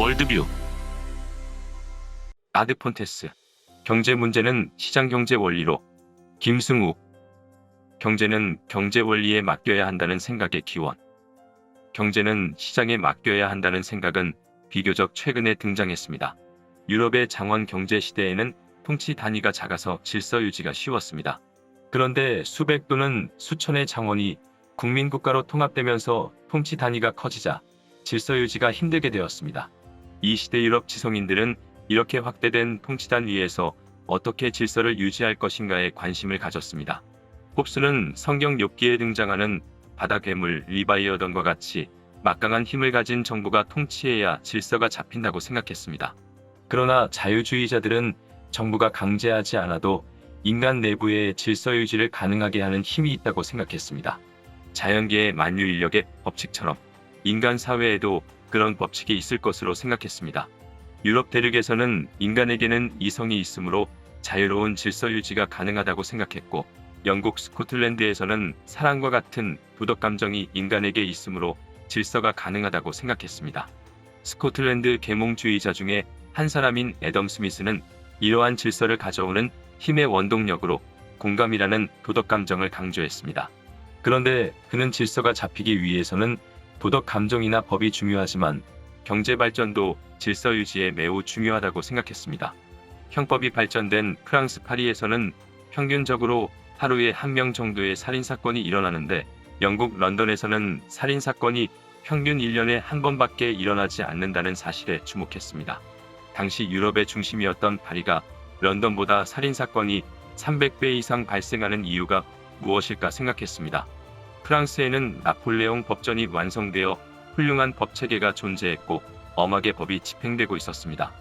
월드뷰 아드폰테스 경제 문제는 시장 경제 원리로 김승우 경제는 경제 원리에 맡겨야 한다는 생각의 기원 경제는 시장에 맡겨야 한다는 생각은 비교적 최근에 등장했습니다. 유럽의 장원 경제 시대에는 통치 단위가 작아서 질서 유지가 쉬웠습니다. 그런데 수백 또는 수천의 장원이 국민국가로 통합되면서 통치 단위가 커지자 질서 유지가 힘들게 되었습니다. 이 시대 유럽 지성인들은 이렇게 확대된 통치단 위에서 어떻게 질서를 유지할 것인가에 관심을 가졌습니다. 홉스는 성경 욥기에 등장하는 바다 괴물 리바이어던과 같이 막강한 힘을 가진 정부가 통치해야 질서가 잡힌다고 생각했습니다. 그러나 자유주의자들은 정부가 강제하지 않아도 인간 내부의 질서 유지를 가능하게 하는 힘이 있다고 생각했습니다. 자연계의 만유 인력의 법칙처럼 인간 사회에도 그런 법칙이 있을 것으로 생각했습니다. 유럽 대륙에서는 인간에게는 이성이 있으므로 자유로운 질서 유지가 가능하다고 생각했고, 영국 스코틀랜드에서는 사랑과 같은 도덕 감정이 인간에게 있으므로 질서가 가능하다고 생각했습니다. 스코틀랜드 계몽주의자 중에 한 사람인 애덤 스미스는 이러한 질서를 가져오는 힘의 원동력으로 공감이라는 도덕 감정을 강조했습니다. 그런데 그는 질서가 잡히기 위해서는 도덕 감정이나 법이 중요하지만 경제 발전도 질서 유지에 매우 중요하다고 생각했습니다. 형법이 발전된 프랑스 파리에서는 평균적으로 하루에 1명 정도의 살인사건이 일어나는데, 영국 런던에서는 살인사건이 평균 1년에 한 번밖에 일어나지 않는다는 사실에 주목했습니다. 당시 유럽의 중심이었던 파리가 런던보다 살인사건이 300배 이상 발생하는 이유가 무엇일까 생각했습니다. 프랑스에는 나폴레옹 법전이 완성되어 훌륭한 법체계가 존재했고 엄하게 법이 집행되고 있었습니다.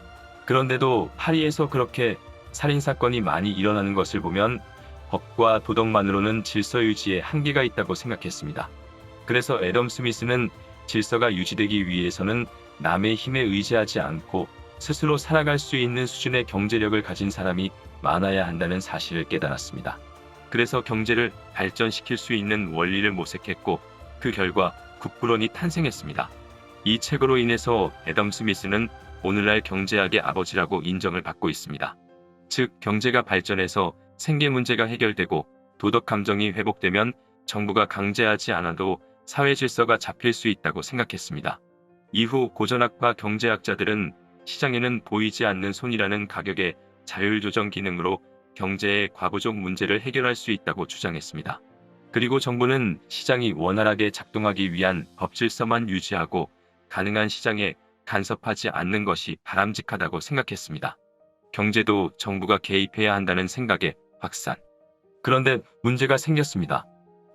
그런데도 파리에서 그렇게 살인사건이 많이 일어나는 것을 보면 법과 도덕만으로는 질서 유지에 한계가 있다고 생각했습니다. 그래서 애덤 스미스는 질서가 유지되기 위해서는 남의 힘에 의지하지 않고 스스로 살아갈 수 있는 수준의 경제력을 가진 사람이 많아야 한다는 사실을 깨달았습니다. 그래서 경제를 발전시킬 수 있는 원리를 모색했고, 그 결과 국부론이 탄생했습니다. 이 책으로 인해서 애덤 스미스는 오늘날 경제학의 아버지라고 인정을 받고 있습니다. 즉, 경제가 발전해서 생계 문제가 해결되고 도덕 감정이 회복되면 정부가 강제하지 않아도 사회 질서가 잡힐 수 있다고 생각했습니다. 이후 고전학파 경제학자들은 시장에는 보이지 않는 손이라는 가격의 자율조정 기능으로 경제의 과부족 문제를 해결할 수 있다고 주장했습니다. 그리고 정부는 시장이 원활하게 작동하기 위한 법 질서만 유지하고 가능한 시장에 간섭하지 않는 것이 바람직하다고 생각했습니다. 경제도 정부가 개입해야 한다는 생각에 확산. 그런데 문제가 생겼습니다.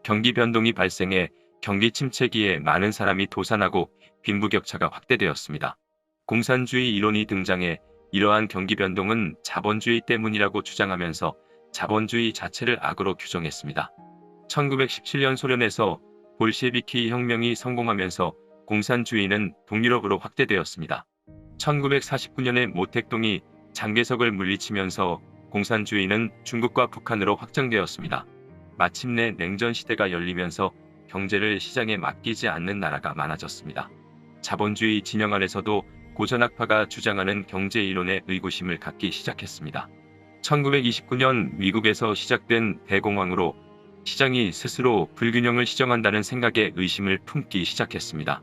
경기 변동이 발생해 경기 침체기에 많은 사람이 도산하고 빈부격차가 확대되었습니다. 공산주의 이론이 등장해 이러한 경기 변동은 자본주의 때문이라고 주장하면서 자본주의 자체를 악으로 규정했습니다. 1917년 소련에서 볼셰비키 혁명이 성공하면서 공산주의는 동유럽으로 확대되었습니다. 1949년에 모택동이 장개석을 물리치면서 공산주의는 중국과 북한으로 확장되었습니다. 마침내 냉전 시대가 열리면서 경제를 시장에 맡기지 않는 나라가 많아졌습니다. 자본주의 진영 안에서도 고전학파가 주장하는 경제 이론에 의구심을 갖기 시작했습니다. 1929년 미국에서 시작된 대공황으로 시장이 스스로 불균형을 시정한다는 생각에 의심을 품기 시작했습니다.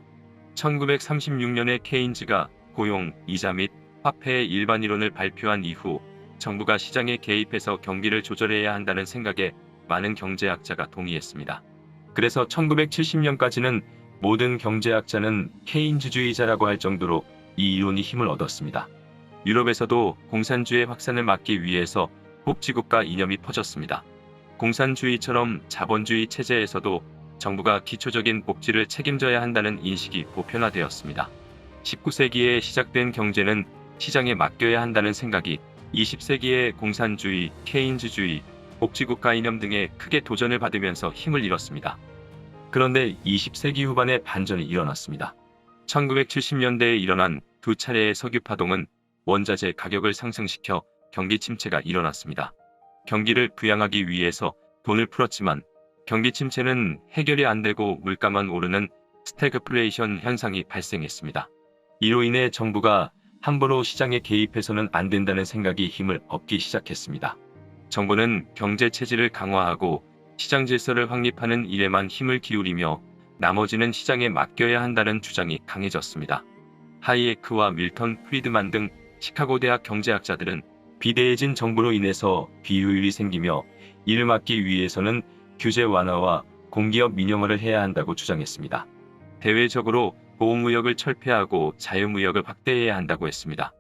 1936년에 케인즈가 고용, 이자 및 화폐의 일반 이론을 발표한 이후 정부가 시장에 개입해서 경기를 조절해야 한다는 생각에 많은 경제학자가 동의했습니다. 그래서 1970년까지는 모든 경제학자는 케인즈주의자라고 할 정도로 이 이론이 힘을 얻었습니다. 유럽에서도 공산주의 확산을 막기 위해서 복지국가 이념이 퍼졌습니다. 공산주의처럼 자본주의 체제에서도 정부가 기초적인 복지를 책임져야 한다는 인식이 보편화되었습니다. 19세기에 시작된 경제는 시장에 맡겨야 한다는 생각이 20세기의 공산주의, 케인즈주의, 복지국가 이념 등에 크게 도전을 받으면서 힘을 잃었습니다. 그런데 20세기 후반에 반전이 일어났습니다. 1970년대에 일어난 두 차례의 석유 파동은 원자재 가격을 상승시켜 경기 침체가 일어났습니다. 경기를 부양하기 위해서 돈을 풀었지만 경기 침체는 해결이 안 되고 물가만 오르는 스태그플레이션 현상이 발생했습니다. 이로 인해 정부가 함부로 시장에 개입해서는 안 된다는 생각이 힘을 얻기 시작했습니다. 정부는 경제 체질을 강화하고 시장 질서를 확립하는 일에만 힘을 기울이며 나머지는 시장에 맡겨야 한다는 주장이 강해졌습니다. 하이에크와 밀턴 프리드만 등 시카고 대학 경제학자들은 비대해진 정부로 인해서 비효율이 생기며 이를 막기 위해서는 규제 완화와 공기업 민영화를 해야 한다고 주장했습니다. 대외적으로 보호무역을 철폐하고 자유무역을 확대해야 한다고 했습니다.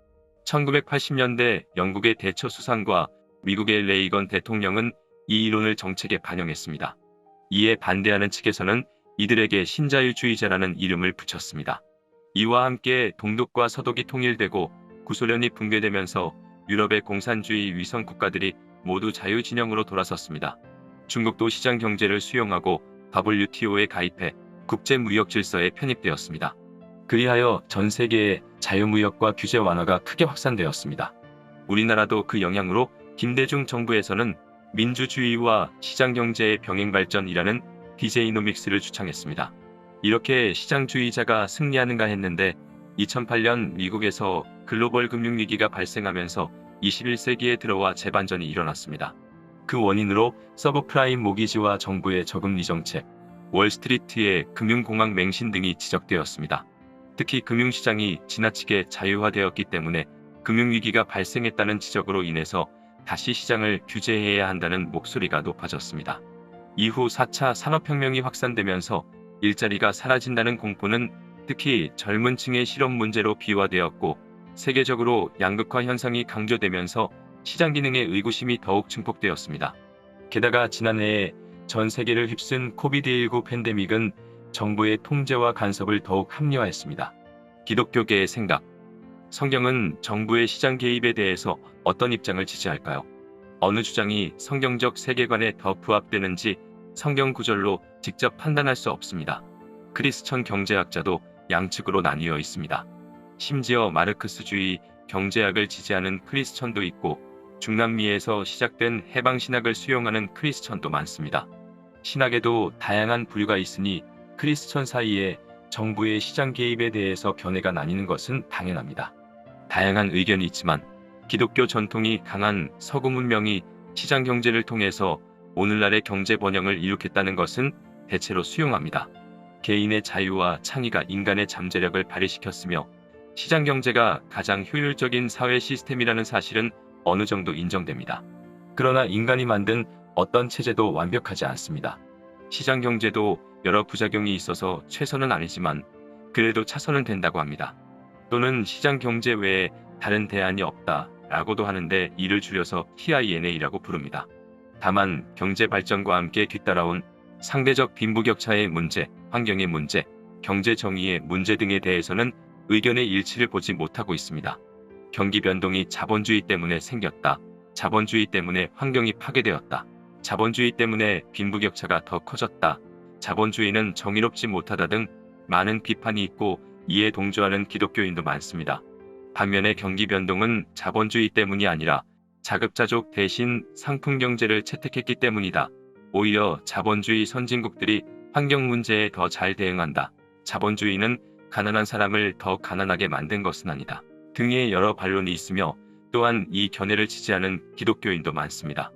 1980년대 영국의 대처 수상과 미국의 레이건 대통령은 이 이론을 정책에 반영했습니다. 이에 반대하는 측에서는 이들에게 신자유주의자라는 이름을 붙였습니다. 이와 함께 동독과 서독이 통일되고 구소련이 붕괴되면서 유럽의 공산주의 위성 국가들이 모두 자유진영으로 돌아섰습니다. 중국도 시장 경제를 수용하고 WTO에 가입해 국제무역 질서에 편입되었습니다. 그리하여 전 세계의 자유무역과 규제 완화가 크게 확산되었습니다. 우리나라도 그 영향으로 김대중 정부에서는 민주주의와 시장경제의 병행발전이라는 DJ노믹스를 주창했습니다. 이렇게 시장주의자가 승리하는가 했는데 2008년 미국에서 글로벌 금융위기가 발생하면서 21세기에 들어와 재반전이 일어났습니다. 그 원인으로 서브프라임 모기지와 정부의 저금리 정책, 월스트리트의 금융공황 맹신 등이 지적되었습니다. 특히 금융시장이 지나치게 자유화되었기 때문에 금융위기가 발생했다는 지적으로 인해서 다시 시장을 규제해야 한다는 목소리가 높아졌습니다. 이후 4차 산업혁명이 확산되면서 일자리가 사라진다는 공포는 특히 젊은 층의 실업 문제로 비화되었고 세계적으로 양극화 현상이 강조되면서 시장 기능의 의구심이 더욱 증폭되었습니다. 게다가 지난해에 전 세계를 휩쓴 코비드-19 팬데믹은 정부의 통제와 간섭을 더욱 합리화했습니다. 기독교계의 생각. 성경은 정부의 시장 개입에 대해서 어떤 입장을 지지할까요? 어느 주장이 성경적 세계관에 더 부합되는지 성경 구절로 직접 판단할 수 없습니다. 크리스천 경제학자도 양측으로 나뉘어 있습니다. 심지어 마르크스주의 경제학을 지지하는 크리스천도 있고 중남미에서 시작된 해방신학을 수용하는 크리스천도 많습니다. 신학에도 다양한 부류가 있으니 크리스천 사이에 정부의 시장 개입에 대해서 견해가 나뉘는 것은 당연합니다. 다양한 의견이 있지만 기독교 전통이 강한 서구 문명이 시장 경제를 통해서 오늘날의 경제 번영을 이룩했다는 것은 대체로 수용합니다. 개인의 자유와 창의가 인간의 잠재력을 발휘시켰으며 시장 경제가 가장 효율적인 사회 시스템이라는 사실은 어느 정도 인정됩니다. 그러나 인간이 만든 어떤 체제도 완벽하지 않습니다. 시장 경제도 여러 부작용이 있어서 최선은 아니지만 그래도 차선은 된다고 합니다. 또는 시장 경제 외에 다른 대안이 없다라고도 하는데 이를 줄여서 TINA라고 부릅니다. 다만 경제 발전과 함께 뒤따라온 상대적 빈부격차의 문제, 환경의 문제, 경제 정의의 문제 등에 대해서는 의견의 일치를 보지 못하고 있습니다. 경기 변동이 자본주의 때문에 생겼다. 자본주의 때문에 환경이 파괴되었다. 자본주의 때문에 빈부격차가 더 커졌다. 자본주의는 정의롭지 못하다 등 많은 비판이 있고 이에 동조하는 기독교인도 많습니다. 반면에 경기 변동은 자본주의 때문이 아니라 자급자족 대신 상품 경제를 채택했기 때문이다. 오히려 자본주의 선진국들이 환경 문제에 더 잘 대응한다. 자본주의는 가난한 사람을 더 가난하게 만든 것은 아니다. 등의 여러 반론이 있으며 또한 이 견해를 지지하는 기독교인도 많습니다.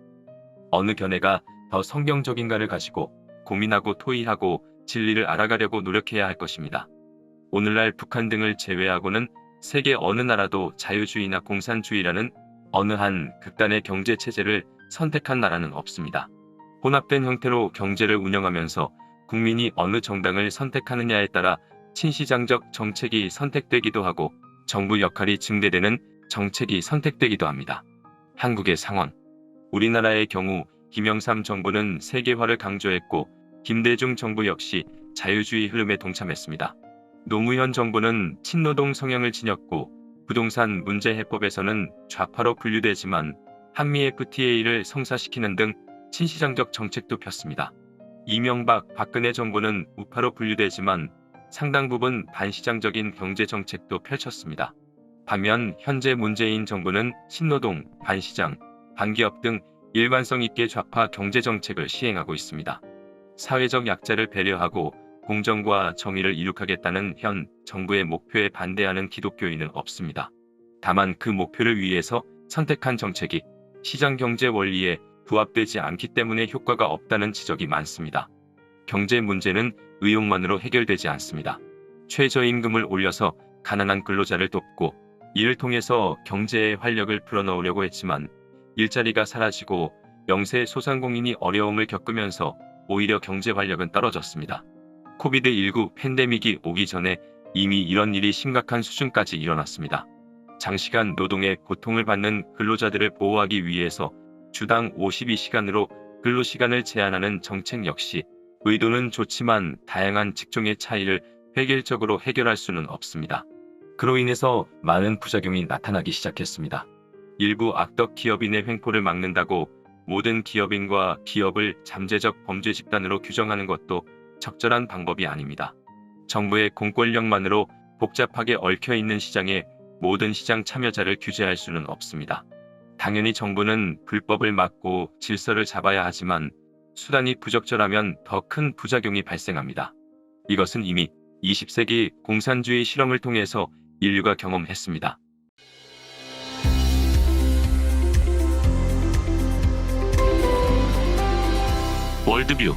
어느 견해가 더 성경적인가를 가지고 고민하고 토의하고 진리를 알아가려고 노력해야 할 것입니다. 오늘날 북한 등을 제외하고는 세계 어느 나라도 자유주의나 공산주의라는 어느 한 극단의 경제 체제를 선택한 나라는 없습니다. 혼합된 형태로 경제를 운영하면서 국민이 어느 정당을 선택하느냐에 따라 친시장적 정책이 선택되기도 하고 정부 역할이 증대되는 정책이 선택되기도 합니다. 한국의 상황. 우리나라의 경우 김영삼 정부는 세계화를 강조했고 김대중 정부 역시 자유주의 흐름에 동참했습니다. 노무현 정부는 친노동 성향을 지녔고 부동산 문제 해법에서는 좌파로 분류되지만 한미 FTA를 성사시키는 등 친시장적 정책도 폈습니다. 이명박, 박근혜 정부는 우파로 분류되지만 상당 부분 반시장적인 경제 정책도 펼쳤습니다. 반면 현재 문재인 정부는 신노동, 반시장, 반기업 등 일관성 있게 좌파 경제 정책을 시행하고 있습니다. 사회적 약자를 배려하고 공정과 정의를 이룩하겠다는 현 정부의 목표에 반대하는 기독교인은 없습니다. 다만 그 목표를 위해서 선택한 정책이 시장경제 원리에 부합되지 않기 때문에 효과가 없다는 지적이 많습니다. 경제 문제는 의욕만으로 해결되지 않습니다. 최저임금을 올려서 가난한 근로자를 돕고 이를 통해서 경제에 활력을 불어넣으려고 했지만 일자리가 사라지고 영세 소상공인이 어려움을 겪으면서 오히려 경제 활력은 떨어졌습니다. 코비드19 팬데믹이 오기 전에 이미 이런 일이 심각한 수준까지 일어났습니다. 장시간 노동의 고통을 받는 근로자들을 보호하기 위해서 주당 52시간으로 근로시간을 제한하는 정책 역시 의도는 좋지만 다양한 직종의 차이를 획일적으로 해결할 수는 없습니다. 그로 인해서 많은 부작용이 나타나기 시작했습니다. 일부 악덕 기업인의 횡포를 막는다고 모든 기업인과 기업을 잠재적 범죄 집단으로 규정하는 것도 적절한 방법이 아닙니다. 정부의 공권력만으로 복잡하게 얽혀있는 시장에 모든 시장 참여자를 규제할 수는 없습니다. 당연히 정부는 불법을 막고 질서를 잡아야 하지만 수단이 부적절하면 더 큰 부작용이 발생합니다. 이것은 이미 20세기 공산주의 실험을 통해서 인류가 경험했습니다. 월드뷰